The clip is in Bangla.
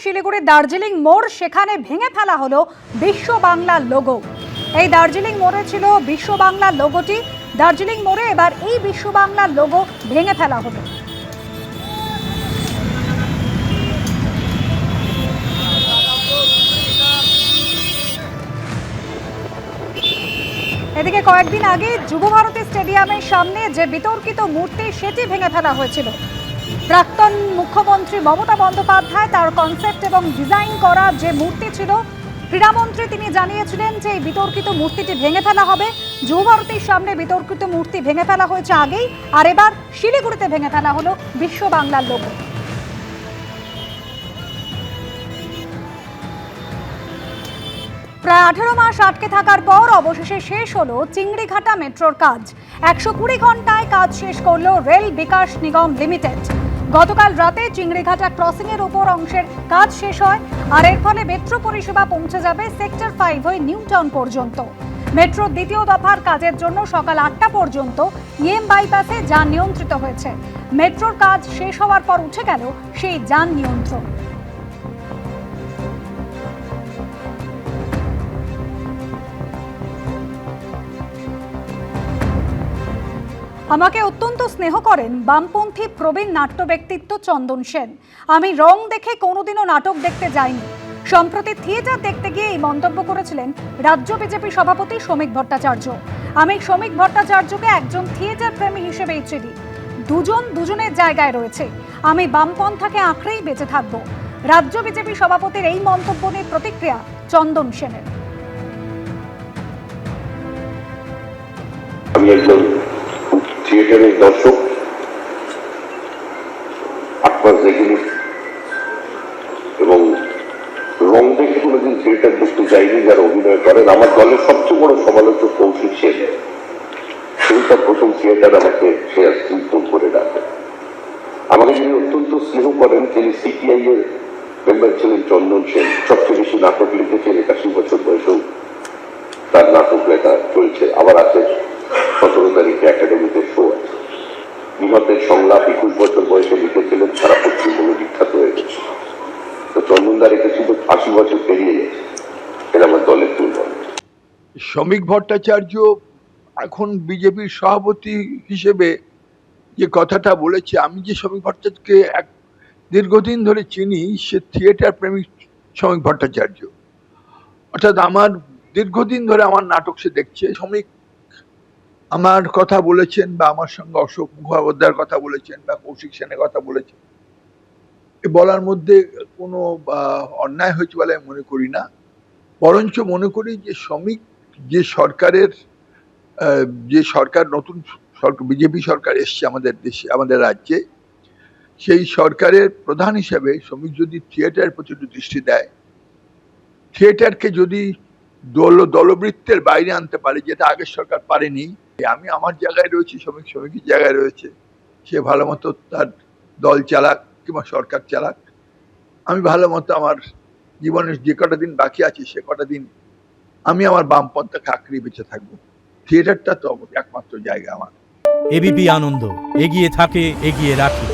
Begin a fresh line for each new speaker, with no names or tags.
শিলিগুড়ির দার্জিলিং মোড়, সেখানে ভেঙে ফেলা হলো বিশ্ব বাংলার লোগো। এই দার্জিলিং মোড়ে ছিল বিশ্ব বাংলার লোগোটি। দার্জিলিং মোড়ে এবার এই বিশ্ব বাংলার লোগো ভেঙে ফেলা হলো। এদিকে কয়েকদিন আগে যুবভারতী স্টেডিয়ামের সামনে যে বিতর্কিত মূর্তি, সেটি ভেঙে ফেলা হয়েছিল। প্রাক্তন মুখ্যমন্ত্রী মমতা বন্দ্যোপাধ্যায় তার কনসেপ্ট এবং ডিজাইন করা যে মূর্তি ছিল, ক্রীড়ামন্ত্রী তিনি জানিয়েছিলেন যে এই বিতর্কিত মূর্তিটি ভেঙে ফেলা হবে। যুবভারতীর সামনে বিতর্কিত মূর্তি ভেঙে ফেলা হয়েছে আগেই, আর এবার শিলিগুড়িতে ভেঙে ফেলা হলো বিশ্ব বাংলার লোগো। প্রায় 18 মাস আটকে থাকার পর অবশেষে শেষ হলো চিংড়িঘাটা মেট্রোর কাজ। 120 ঘন্টায় কাজ শেষ করলো রেল বিকাশ নিগম লিমিটেড। গতকাল রাতে চিংড়িঘাটা ক্রসিং এর উপর অংশের কাজ শেষ হয়, আর এর ফলে মেট্রো পরিষেবা পৌঁছে যাবে সেক্টর 5 হয়ে নিউ টাউন পর্যন্ত। মেট্রোর দ্বিতীয় দফার কাজের জন্য সকাল 8টা পর্যন্ত ইএম বাইপাসে যান নিয়ন্ত্রিত হয়েছে। মেট্রোর কাজ শেষ হওয়ার পর উঠে গেল সেই যান নিয়ন্ত্রণ। আমাকে অত্যন্ত স্নেহ করেন বামপন্থী প্রবীণ নাট্য ব্যক্তিত্ব চন্দন সেন। আমি রং দেখে কোনোদিনও নাটক দেখতে যাইনি। সম্প্রতি থিয়েটার দেখতে গিয়ে এই মন্তব্য করেছিলেন রাজ্য বিজেপি সভাপতি শ্রমিক ভট্টাচার্য। আমি শ্রমিক ভট্টাচার্যকে একজন থিয়েটার প্রেমী হিসেবেই চিনি। দুজনের জায়গায় রয়েছে। আমি বামপন্থাকে আঁকড়েই বেঁচে থাকব। রাজ্য বিজেপি সভাপতির এই মন্তব্য নিয়ে প্রতিক্রিয়া চন্দন সেনের।
থিয়েটারের দর্শক 8 মাস দেখিনি এবং রং দেখে কোনোদিন থিয়েটার দেখতে যাইনি। যারা অভিনয় করেন, আমার দলের সবচেয়ে বড় সমালোচক কৌশিক সেন, সেই তার প্রথম থিয়েটার আমাকে সে স্মৃতি করে ডাকে। আমাকে যিনি অত্যন্ত স্নেহ করেন, তিনি সিপিআই এর মেম্বার ছিলেন চন্দন সেন। সবচেয়ে বেশি নাটক লিখেছেন, 81 বছর বয়সেও তার নাটক লেখা চলছে। আবার আছে 17 তারিখে একাডেমিতে শো আছে। নিহতের সংলাপ 21 বছর বয়সে লিখেছিলেন, সারা পশ্চিমবঙ্গে বিখ্যাত হয়ে গেছে। তো চন্দনদা রেখেছিল 80 বছর পেরিয়ে গেছে। এটা আমার দলের দুর্বল।
শ্রমিক ভট্টাচার্য এখন বিজেপির সভাপতি হিসেবে যে কথাটা বলেছে, আমি যে শ্রমিক ভট্টাচার্যকে দীর্ঘদিন ধরে চিনি, সে থিয়েটার প্রেমিক শ্রমিক ভট্টাচার্য। অর্থাৎ আমার দীর্ঘদিন ধরে আমার নাটক সে দেখছে। শ্রমিক আমার কথা বলেছেন, বা আমার সঙ্গে অশোক মুখোপাধ্যায়ের কথা বলেছেন, বা কৌশিক সেনের কথা বলেছেন, এ বলার মধ্যে কোনো অন্যায় হয়েছে বলে আমি মনে করি না। বরঞ্চ মনে করি যে শ্রমিক যে সরকার নতুন সরকার, বিজেপি সরকার এসছে আমাদের দেশে, আমাদের রাজ্যে, সেই সরকারের প্রধান হিসেবে শ্রমিক যদি থিয়েটারের প্রতি দৃষ্টি দেয়, থিয়েটারকে যদি দলবৃত্তের বাইরে আনতে পারে, যেটা আগের সরকার পারেনি। আমি আমার জায়গায় রয়েছি, শ্রমিকের জায়গায় রয়েছে। সে ভালো মতো তার দল চালাক কিংবা সরকার চালাক। আমি ভালো মতো আমার জীবনের যে কটা দিন বাকি আছে, সে কটা দিন আমি আমার বামপন্থাকে আঁকড়ে বেঁচে থাকবো। থিয়েটারটা তো একমাত্র জায়গা আমার।
এবিপি আনন্দ, এগিয়ে থাকে, এগিয়ে রাখে।